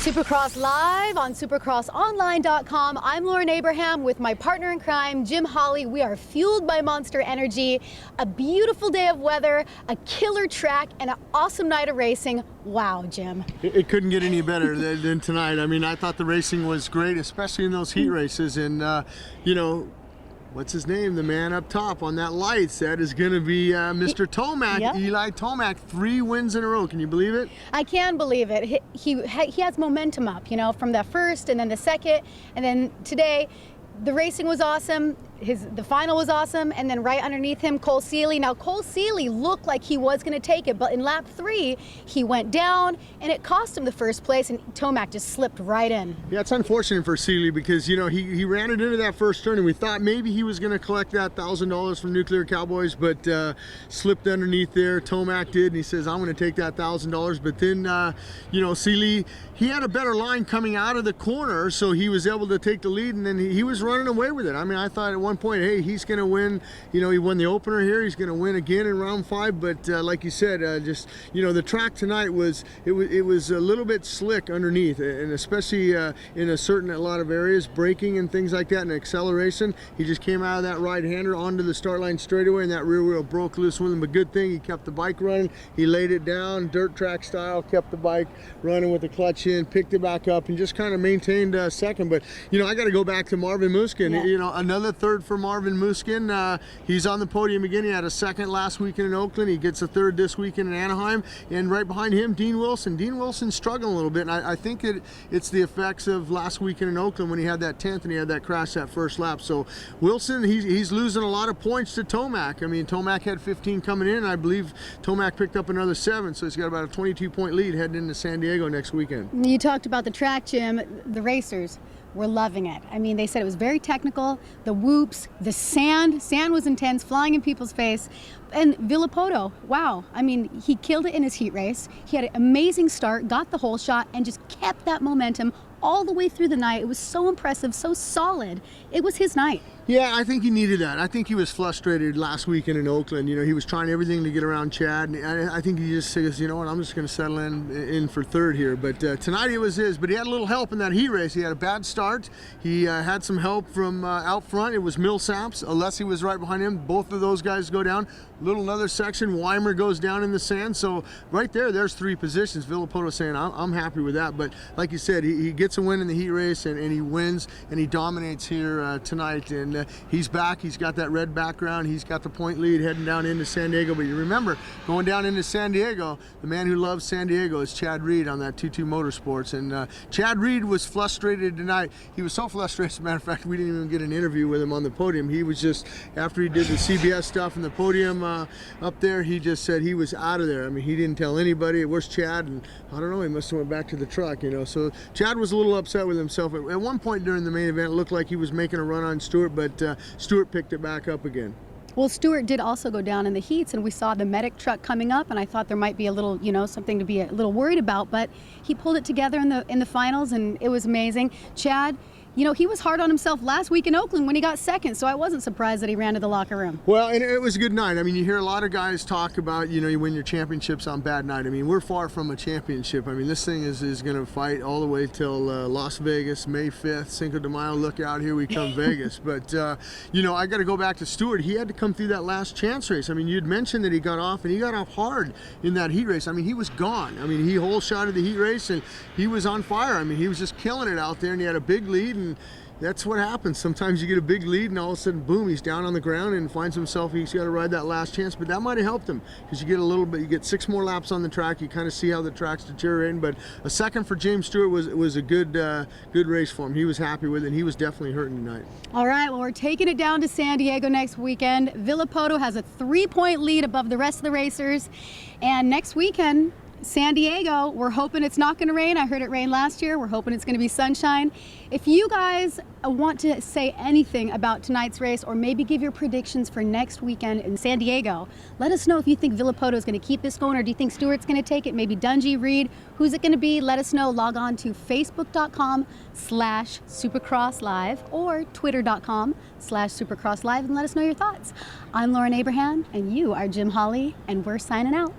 Supercross live on supercrossonline.com. I'm Lauren Abraham with my partner in crime, Jim Holley. We are fueled by Monster Energy. A beautiful day of weather, a killer track, and an awesome night of racing. Wow, Jim. It couldn't get any better than tonight. I mean, I thought the racing was great, especially in those heat races. And, you know, what's his name? The man up top on that lights. That is going to be Mr. Tomac, yep. Eli Tomac. 3 wins in a row. Can you believe it? I can believe it. He has momentum up, you know, from the first and then the second. And then today, the racing was awesome. The final was awesome, and then right underneath him, Cole Seeley. Now, Cole Seeley looked like he was going to take it, but in lap 3, he went down, and it cost him the first place, and Tomac just slipped right in. Yeah, it's unfortunate for Seeley because, you know, he ran it into that first turn, and we thought maybe he was going to collect that $1,000 from Nuclear Cowboys, but slipped underneath there. Tomac did, and he says, I'm going to take that $1,000. But then, you know, Seeley, he had a better line coming out of the corner, so he was able to take the lead, and then he was running away with it. I mean, I thought at one point, hey, he's going to win. You know, he won the opener here. He's going to win again in round 5. But like you said, just, you know, the track tonight was a little bit slick underneath, and especially in a lot of areas, braking and things like that, and acceleration. He just came out of that right-hander onto the start line straightaway, and that rear wheel broke loose with him. A good thing, he kept the bike running. He laid it down, dirt track style, kept the bike running with the clutch in, picked it back up, and just kind of maintained second. But, you know, I got to go back to Marvin Musquin. Yeah. You know, another third for Marvin Musquin. He's on the podium again. He had a second last weekend in Oakland. He gets a third this weekend in Anaheim. And right behind him, Dean Wilson. Dean Wilson's struggling a little bit, and I think it's the effects of last weekend in Oakland when he had that 10th and he had that crash that first lap. So Wilson, he's losing a lot of points to Tomac. I mean, Tomac had 15 coming in, and I believe Tomac picked up another 7, so he's got about a 22-point lead heading into San Diego next weekend. You talked about the track, Jim. The racers were loving it. I mean, they said it was very technical. The whoops, the sand was intense, flying in people's face. And Villopoto, wow. I mean, he killed it in his heat race. He had an amazing start, got the whole shot, and just kept that momentum all the way through the night. It was so impressive, so solid. It was his night. Yeah, I think he needed that. I think he was frustrated last weekend in Oakland. You know, he was trying everything to get around Chad, and I think he just says, you know what, I'm just going to settle in for third here. But tonight it was his. But he had a little help in that heat race. He had a bad start. He had some help from out front. It was Millsaps. Alessi was right behind him. Both of those guys go down. Another section, Weimer goes down in the sand. So right there's 3 positions. Villopoto saying, I'm happy with that. But like you said, he gets a win in the heat race, and he wins, and he dominates here tonight. And he's back. He's got that red background. He's got the point lead heading down into San Diego. But you remember, going down into San Diego, the man who loves San Diego is Chad Reed on that 2-2 Motorsports. And Chad Reed was frustrated tonight. He was so frustrated, as a matter of fact, we didn't even get an interview with him on the podium. He was just, after he did the CBS stuff in the podium up there, he just said he was out of there. I mean, he didn't tell anybody. Where's Chad? And I don't know, he must have went back to the truck, you know. So Chad was a little upset with himself. At one point during the main event, it looked like he was making a run on Stewart, but Stewart picked it back up again. Well, Stewart did also go down in the heats, and we saw the medic truck coming up, and I thought there might be a little, you know, something to be a little worried about, but he pulled it together in the finals, and it was amazing. Chad, you know, he was hard on himself last week in Oakland when he got second, so I wasn't surprised that he ran to the locker room. Well, and it was a good night. I mean, you hear a lot of guys talk about, you know, you win your championships on bad night. I mean, we're far from a championship. I mean, this thing is going to fight all the way till Las Vegas, May 5th, Cinco de Mayo. Look out, here we come, Vegas. But, you know, I got to go back to Stewart. He had to come through that last chance race. I mean, you'd mentioned that he got off, and he got off hard in that heat race. I mean, he was gone. I mean, he whole shot of the heat race, and he was on fire. I mean, he was just killing it out there, and he had a big lead, and that's what happens. Sometimes you get a big lead, and all of a sudden, boom, he's down on the ground and finds himself, he's got to ride that last chance. But that might have helped him, because you get a little bit, you get 6 more laps on the track. You kind of see how the track's deteriorating. But a second for James Stewart was a good race for him. He was happy with it, and he was definitely hurting tonight. All right, well, we're taking it down to San Diego next weekend. Villopoto has a 3-point lead above the rest of the racers. And next weekend, San Diego, we're hoping it's not going to rain. I heard it rained last year. We're hoping it's going to be sunshine. If you guys want to say anything about tonight's race, or maybe give your predictions for next weekend in San Diego, let us know if you think Villopoto is going to keep this going, or do you think Stewart's going to take it? Maybe Dungey, Reed, who's it going to be? Let us know. Log on to facebook.com/supercrosslive or twitter.com/supercrosslive and let us know your thoughts. I'm Lauren Abraham, and you are Jim Holley, and we're signing out.